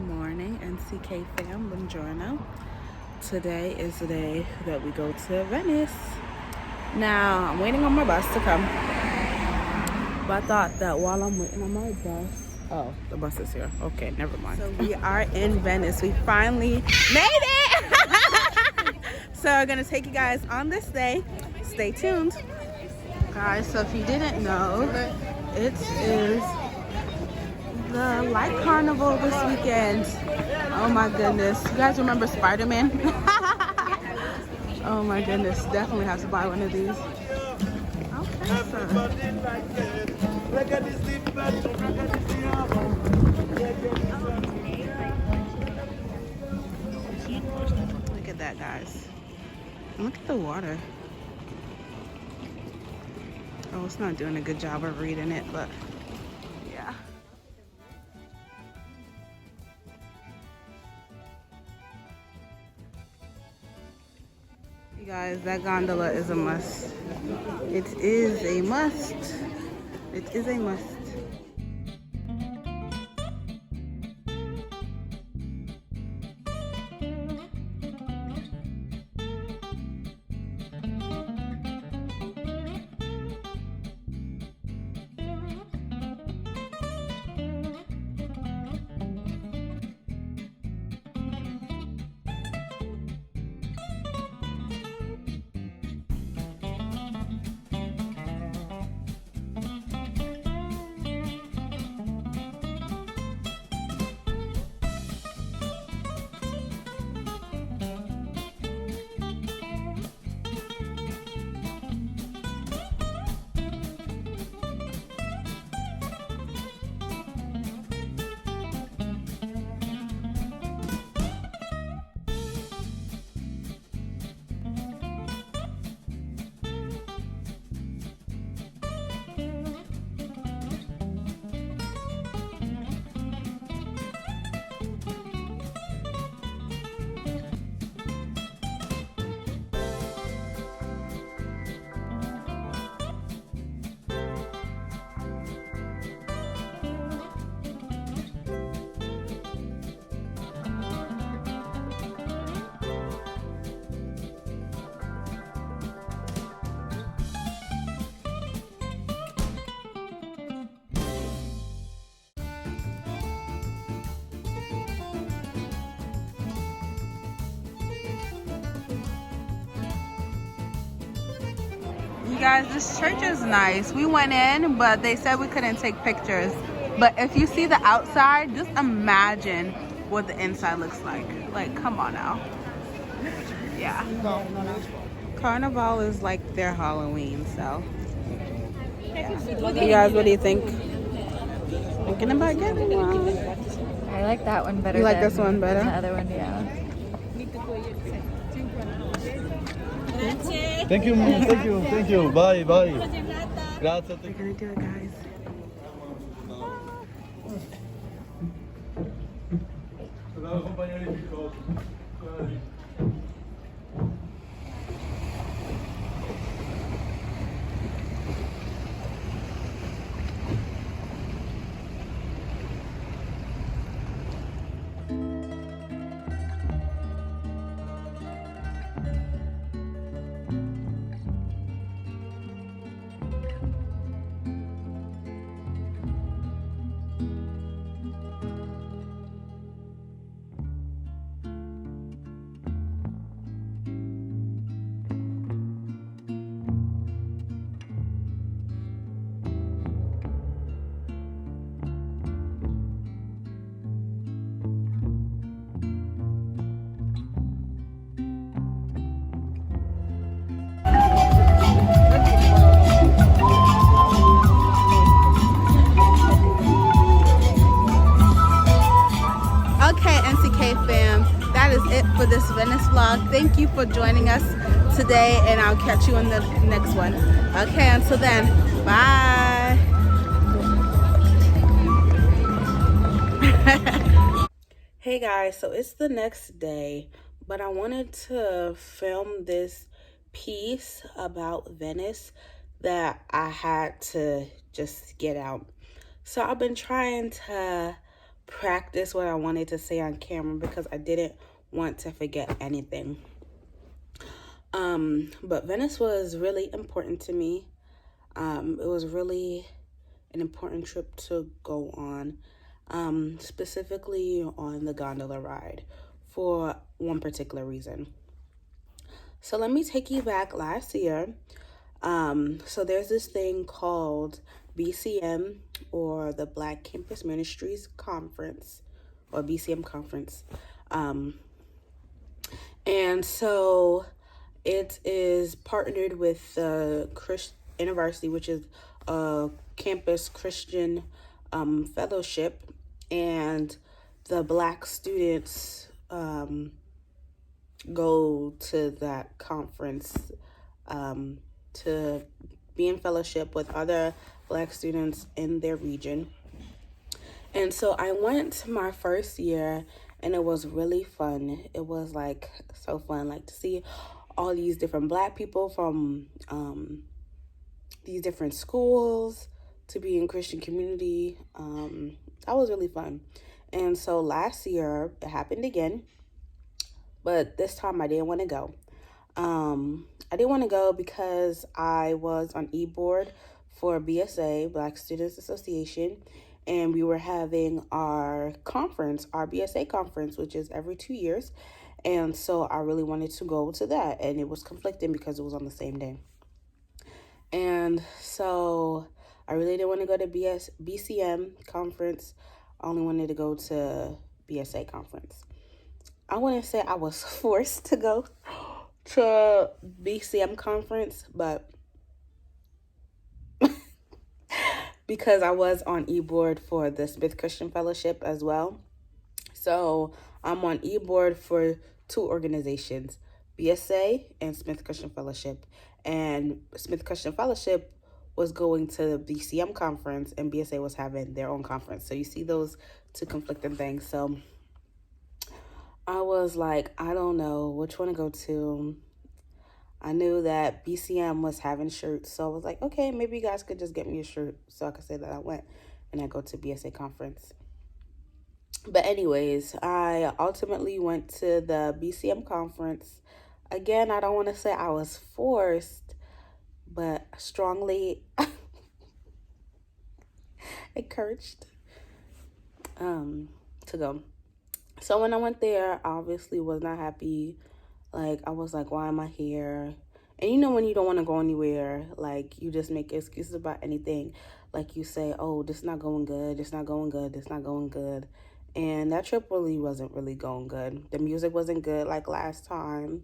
morning, NCK fam, buongiorno. Today is the day that we go to Venice. Now, I'm waiting on my bus to come. But I thought that while I'm waiting on my bus... Oh, the bus is here. Okay, never mind. So we are in Venice. We finally made it! So we're going to take you guys on this day. Stay tuned. Guys, so if you didn't know, it is the Light Carnival this weekend. Oh my goodness. You guys remember Spider-Man? Oh my goodness. Definitely have to buy one of these. Okay, so. Look at that, guys. Look at the water. Oh, it's not doing a good job of reading it, but yeah. You guys, that gondola is a must. It is a must. It is a must. You guys, this church is nice. We went in, but they said we couldn't take pictures. But if you see the outside, just imagine what the inside looks like. Like, come on now. Yeah. Carnival is like their Halloween, so. Yeah. You guys, what do you think? Thinking about getting one? I like that one better. You like this one better? The other one, yeah. Thank you, thank you. Bye, bye. Grazie. We're gonna do it, guys. For this Venice vlog. Thank you for joining us today, and I'll catch you in the next one. Okay, until then, bye. Hey guys, so it's the next day, but I wanted to film this piece about Venice that I had to just get out. So I've been trying to practice what I wanted to say on camera because I didn't want to forget anything. But Venice was really important to me. It was really an important trip to go on, specifically on the gondola ride for one particular reason. So let me take you back last year. So there's this thing called BCM, or the Black Campus Ministries Conference, or BCM Conference. And so it is partnered with the Christian University, which is a campus Christian fellowship, and the Black students go to that conference to be in fellowship with other Black students in their region. And so I went my first year, and it was really fun. It was like so fun, like to see all these different Black people from these different schools, to be in Christian community. That was really fun. And so last year it happened again, but this time I didn't want to go. I didn't want to go because I was on e-board for BSA, Black Students Association, and we were having our conference, our BSA conference, which is every 2 years. And so I really wanted to go to that, and it was conflicting because it was on the same day. And so I really didn't want to go to BCM conference. I only wanted to go to BSA conference. I wouldn't say I was forced to go to BCM conference, but because I was on e-board for the Smith Christian Fellowship as well. So I'm on e-board for two organizations, BSA and Smith Christian Fellowship. And Smith Christian Fellowship was going to the BCM conference, and BSA was having their own conference. So you see those two conflicting things. So I was like, I don't know which one to go to. I knew that BCM was having shirts, so I was like, okay, maybe you guys could just get me a shirt so I could say that I went and I go to BSA conference. But anyways, I ultimately went to the BCM conference. Again, I don't want to say I was forced, but strongly encouraged to go. So when I went there, I obviously was not happy. Like, I was like, why am I here? And you know when you don't want to go anywhere, like, you just make excuses about anything. Like, you say, oh, this not going good, this not going good, this not going good. And that trip really wasn't really going good. The music wasn't good like last time.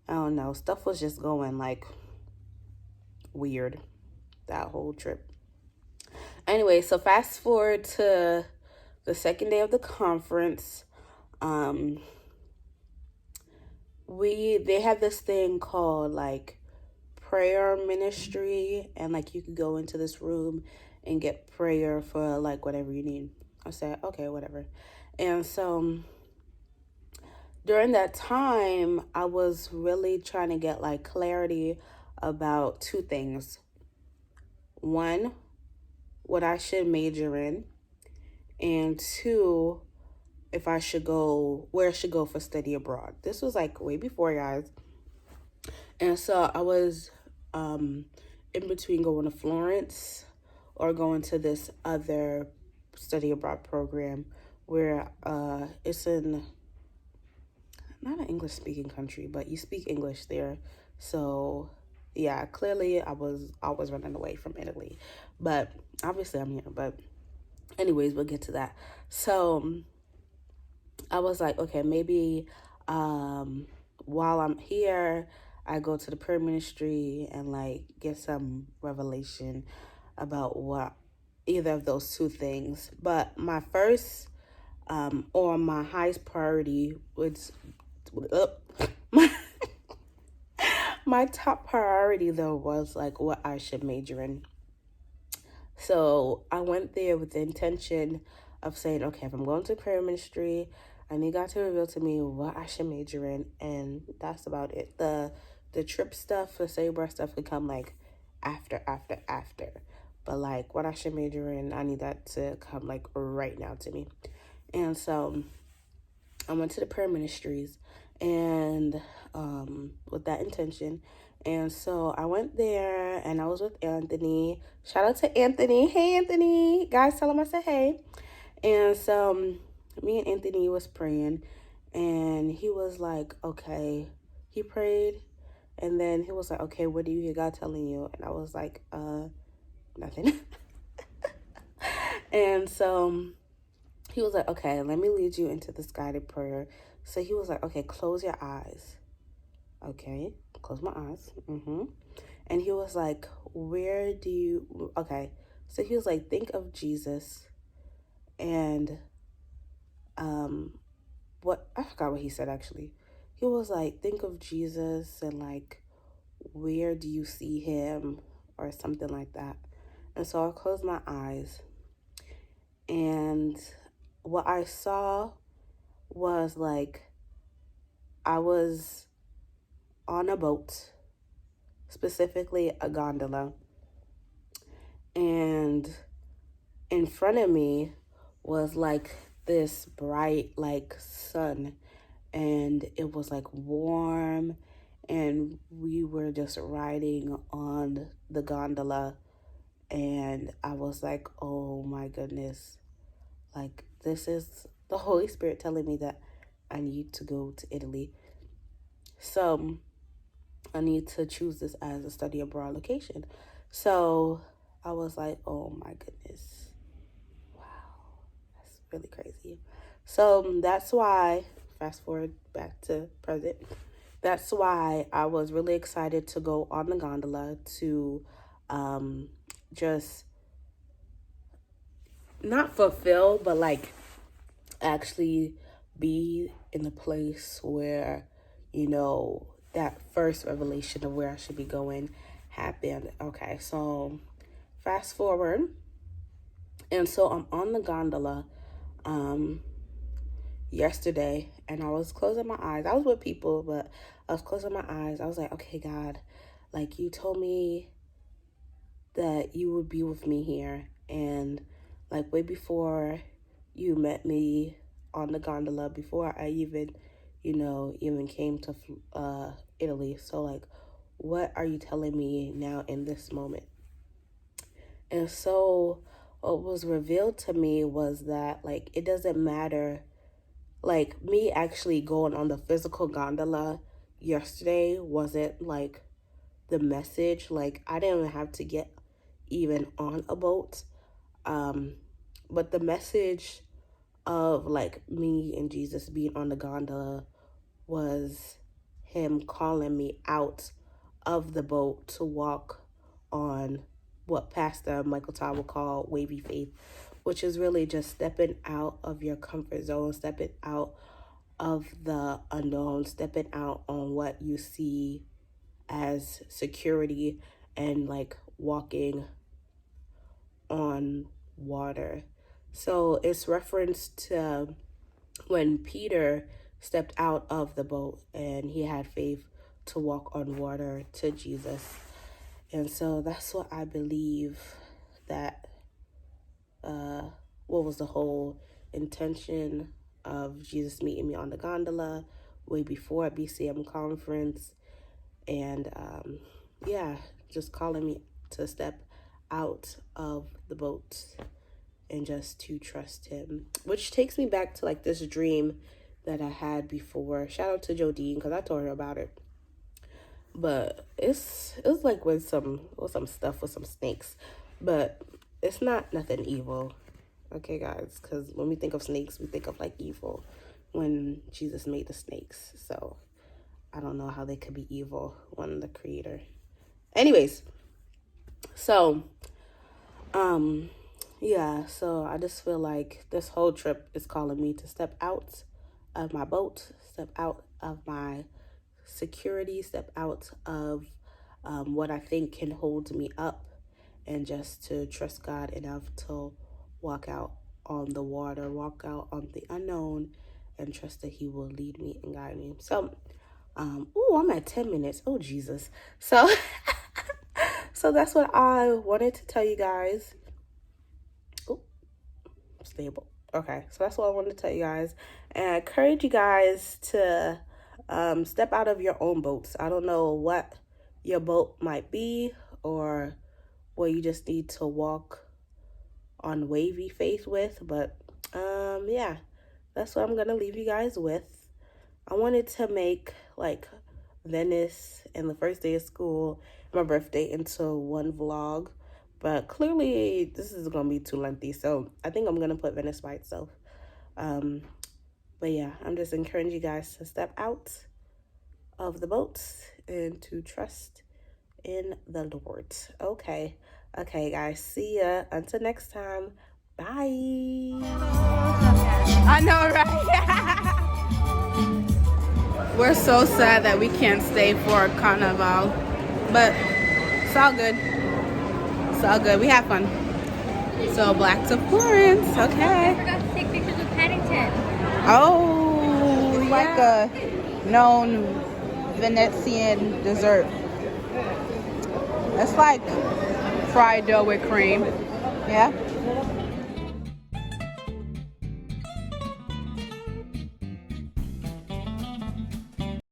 I don't know. Stuff was just going, like, weird that whole trip. Anyway, so fast forward to the second day of the conference. They had this thing called like prayer ministry, and like you could go into this room and get prayer for like whatever you need. I said, okay, whatever. And so during that time, I was really trying to get like clarity about two things. One, what I should major in, and two, if I should go, where I should go for study abroad. This was like way before, guys. And so I was in between going to Florence or going to this other study abroad program where it's in, not an English speaking country, but you speak English there. So yeah, clearly I was always running away from Italy, but obviously I'm here. But anyways, we'll get to that. So I was like, okay, maybe while I'm here, I go to the prayer ministry and like get some revelation about what either of those two things. But my first or my highest priority was my top priority though was like what I should major in. So I went there with the intention of saying, okay, if I'm going to prayer ministry, I need God to reveal to me what I should major in, and that's about it. The trip stuff, the Sabre stuff could come like after. But like what I should major in, I need that to come like right now to me. And so I went to the prayer ministries and with that intention. And so I went there and I was with Anthony. Shout out to Anthony. Hey, Anthony. Guys, tell him I said hey. And so me and Anthony was praying and he was like, okay, he prayed. And then he was like, okay, what do you hear God telling you? And I was like, nothing. And so he was like, okay, let me lead you into this guided prayer. So he was like, okay, close your eyes. Okay, close my eyes. And he was like, where do you, okay. So he was like, think of Jesus and, I forgot what he said actually. He was like, think of Jesus and like, where do you see him or something like that. And so I closed my eyes and what I saw was like, I was on a boat, specifically a gondola, and in front of me was like this bright like sun, and it was like warm, and we were just riding on the gondola, and I was like, oh my goodness, like this is the Holy Spirit telling me that I need to go to Italy. So I need to choose this as a study abroad location. So I was like, oh my goodness. Wow. That's really crazy. So that's why, fast forward back to present, that's why I was really excited to go on the gondola to just not fulfill, but like actually be in the place where, you know, that first revelation of where I should be going happened. Okay, so fast forward. And so I'm on the gondola yesterday and I was closing my eyes. I was with people, but I was closing my eyes. I was like, okay, God, like you told me that you would be with me here. And like way before you met me on the gondola, before I even, even came to Italy. So like, what are you telling me now in this moment? And so what was revealed to me was that like, it doesn't matter, like me actually going on the physical gondola yesterday wasn't like the message. Like I didn't even have to get even on a boat. But the message of like me and Jesus being on the gondola was him calling me out of the boat to walk on what Pastor Michael Todd would call wavy faith, which is really just stepping out of your comfort zone, stepping out of the unknown, stepping out on what you see as security and like walking on water. So it's reference to when Peter stepped out of the boat and he had faith to walk on water to Jesus. And so that's what I believe that what was the whole intention of Jesus meeting me on the gondola way before BCM conference. And just calling me to step out of the boat and just to trust him, which takes me back to like this dream that I had before. Shout out to Jodine because I told her about it. But it was like with some stuff with some snakes, but it's not nothing evil. Okay, guys, because when we think of snakes, we think of like evil when Jesus made the snakes. So I don't know how they could be evil when the creator. Anyways, so so I just feel like this whole trip is calling me to step out of my boat, step out of my security, step out of what I think can hold me up, and just to trust God enough to walk out on the water, walk out on the unknown, and trust that he will lead me and guide me. So, I'm at 10 minutes. Oh, Jesus. So, so that's what I wanted to tell you guys. Oh, stable. Okay, so that's all I wanted to tell you guys. And I encourage you guys to step out of your own boats. I don't know what your boat might be, or where you just need to walk on wavy faith with, but yeah, that's what I'm gonna leave you guys with. I wanted to make like Venice and the first day of school, my birthday, into one vlog, but clearly this is gonna be too lengthy, so I think I'm gonna put Venice by itself. But yeah, I'm just encouraging you guys to step out of the boats and to trust in the Lord. Okay, guys, see ya until next time. Bye. I know, right? We're so sad that we can't stay for Carnival, but it's all good. It's all good. We have fun. So back to Florence. Okay. I forgot to take pictures of Paddington. Oh, yeah. Like a known Venetian dessert. It's like fried dough with cream. Yeah.